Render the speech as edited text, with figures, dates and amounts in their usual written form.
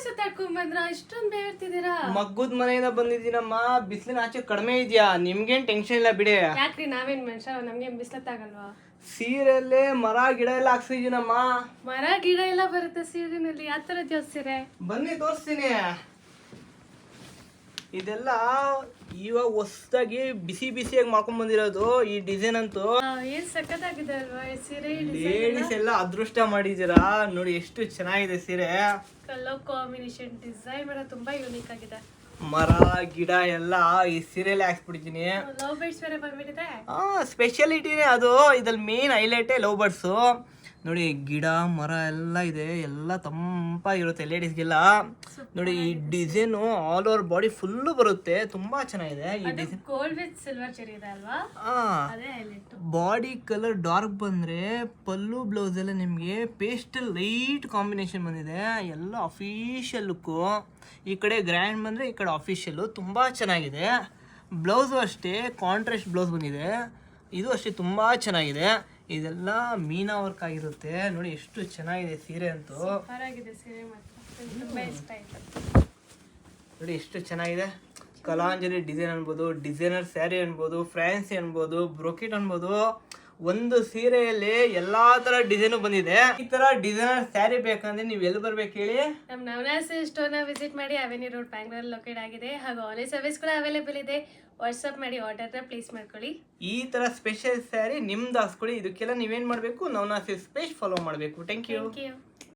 ಸುತ್ತಾಡ್ಕೊಂಡ್ ಬಂದ್ರ ಇಷ್ಟೊಂದ್ ಬೇರ್ತಿದ್ದೀರಾ? ಮಗ್ಗುದ್ ಮನೆಯಿಂದ ಬಂದಿದ್ದೀನಮ್ಮ. ಬಿಸಿಲಿನ ಆಚೆ ಕಡಿಮೆ ಇದೆಯಾ? ನಿಮ್ಗೇನ್ ಟೆನ್ಷನ್ ಇಲ್ಲ ಬಿಡಿ. ಯಾಕ್ರಿ ನಾವೇನ್ ಮನುಷ್ಯ, ನಮ್ಗೆ ಬಿಸ್ಲತ್ತಾಗಲ್ವಾ? ಸೀರೆಯಲ್ಲೇ ಮರ ಗಿಡ ಎಲ್ಲ ಹಾಕ್ಸಿದೀನಮ್ಮ. ಮರ ಗಿಡ ಎಲ್ಲ ಬರುತ್ತೆ ಸೀರೆನಲ್ಲಿ. ಯಾವ ತರದ್ ಯಾವ ಸೀರೆ? ಬನ್ನಿ ತೋರಿಸ್ತೀನಿ. ಇದೆಲ್ಲ ಇವಾಗ ಹೊಸದಾಗಿ ಬಿಸಿಯಾಗಿ ಮಾಡ್ಕೊಂಡ್ ಬಂದಿರೋದು. ಈ ಡಿಸೈನ್ ಅಂತೂ ಏನ್ ಸಖತ್ತಾಗಿದೆ ಅಲ್ವಾ ಈ ಸೀರೆ? ಲೇಡೀಸ್ ಎಲ್ಲ ಅದೃಷ್ಟ ಮಾಡಿದೀರಾ ನೋಡಿ, ಎಷ್ಟು ಚೆನ್ನಾಗಿದೆ ಸೀರೆ. ಕಲರ್ ಕಾಂಬಿನೇಷನ್ ಡಿಸೈನ್ ಕೂಡ ತುಂಬಾ ಯೂನಿಕ್ ಆಗಿದೆ. ಮರ ಗಿಡ ಎಲ್ಲ ಈ ಸೀರೆಯಲ್ಲಿ ಹಾಕ್ಸ್ಬಿಟ್ಟಿದ್ದೀನಿ. ಲವ್ ಬರ್ಡ್ಸ್ ಬೇರೆ ಬಂದ್ಬಿಟ್ಟಿದೆ. ಸ್ಪೆಷಾಲಿಟಿನೇ ಅದು. ಇದ್ರಲ್ಲಿ ಮೇನ್ ಹೈಲೈಟೇ ಲವ್ ಬರ್ಡ್ಸು. ನೋಡಿ ಗಿಡ ಮರ ಎಲ್ಲ ಇದೆ, ಎಲ್ಲ ತಂಪಾಗಿರುತ್ತೆ ಲೇಡೀಸ್ಗೆಲ್ಲ. ನೋಡಿ ಈ design all over body full ಬರುತ್ತೆ, ತುಂಬಾ ಚೆನ್ನಾಗಿದೆ ಈ design. Gold with silver cherry ಇದೆ ಅಲ್ವಾ? ಅದೇ ಹೈಲೈಟ್. ಬಾಡಿ ಕಲರ್ ಡಾರ್ಕ್ ಬಂದ್ರೆ ಪಲ್ಲು ಬ್ಲೌಸ್ ಎಲ್ಲ ನಿಮಗೆ ಪೇಸ್ಟಲ್ ಲೈಟ್ ಕಾಂಬಿನೇಷನ್ ಬಂದಿದೆ. ಎಲ್ಲ ಅಫಿಷಿಯಲ್ ಲುಕ್ಕು. ಈ ಕಡೆ ಗ್ರ್ಯಾಂಡ್ ಬಂದ್ರೆ ಈ ಕಡೆ ಅಫಿಷಿಯಲ್, ತುಂಬಾ ಚೆನ್ನಾಗಿದೆ. ಬ್ಲೌಸು ಅಷ್ಟೇ ಕಾಂಟ್ರಾಸ್ಟ್ ಬ್ಲೌಸ್ ಬಂದಿದೆ. ಇದು ಅಷ್ಟೇ ತುಂಬಾ ಚೆನ್ನಾಗಿದೆ. ಇದೆಲ್ಲ ಮೀನಾ ವರ್ಕ್ ಆಗಿರುತ್ತೆ. ನೋಡಿ ಎಷ್ಟು ಚೆನ್ನಾಗಿದೆ ಸೀರೆ ಅಂತೂ. ಸೀರೆ ಮಾತ್ರ ತುಂಬಾ ಇಷ್ಟ ಆಯ್ತು. ನೋಡಿ ಎಷ್ಟು ಚೆನ್ನಾಗಿದೆ. ಕಲಾಂಜಲಿ ಡಿಸೈನ್ ಅನ್ಬೋದು, ಡಿಸೈನರ್ ಸ್ಯಾರಿ ಅನ್ಬೋದು, ಫ್ಯಾನ್ಸಿ ಅನ್ಬೋದು, ಬ್ರೋಕೆಟ್ ಅನ್ಬೋದು. ಒಂದು ಸೀರೆಯಲ್ಲಿ ಎಲ್ಲಾ ತರ ಡಿಸೈನು ಬಂದಿದೆ. ಈ ತರ ಡಿಸೈನರ್ ಸ್ಯಾರಿ ಬೇಕಂದ್ರೆ ನೀವು ಎಲ್ಲಿ ಬರ್ಬೇಕು ಹೇಳಿ? ನಮ್ಮ ನವನಾಸ್ ಸ್ಟೋರ್ ನ ವಿಸಿಟ್ ಮಾಡಿ. ಅವೆನ್ಯೂ ರೋಡ್ ಬ್ಯಾಂಗ್ಳೂರ್ ಲೊಕೇಟ್ ಆಗಿದೆ. ಹಾಗೂ ಆನ್ಲೈನ್ ಸರ್ವಿಸ್ ಕೂಡ ಅವೈಲೇಬಲ್ ಇದೆ. ವಾಟ್ಸ್ಆಪ್ ಮಾಡಿ ಆರ್ಡರ್ನ ಪ್ಲೇಸ್ ಮಾಡ್ಕೊಳ್ಳಿ. ಈ ತರ ಸ್ಪೆಷಲ್ ಸ್ಯಾರಿ ನಿಮ್ದು ಹಾಕ್ಸ್ಕೊಳ್ಳಿ. ಇದಕ್ಕೆಲ್ಲ ನೀವೇನ್ ಮಾಡ್ಬೇಕು, ನವನಾಸ್ ಪೇಜ್ ಫಾಲೋ ಮಾಡಬೇಕು. Thank you.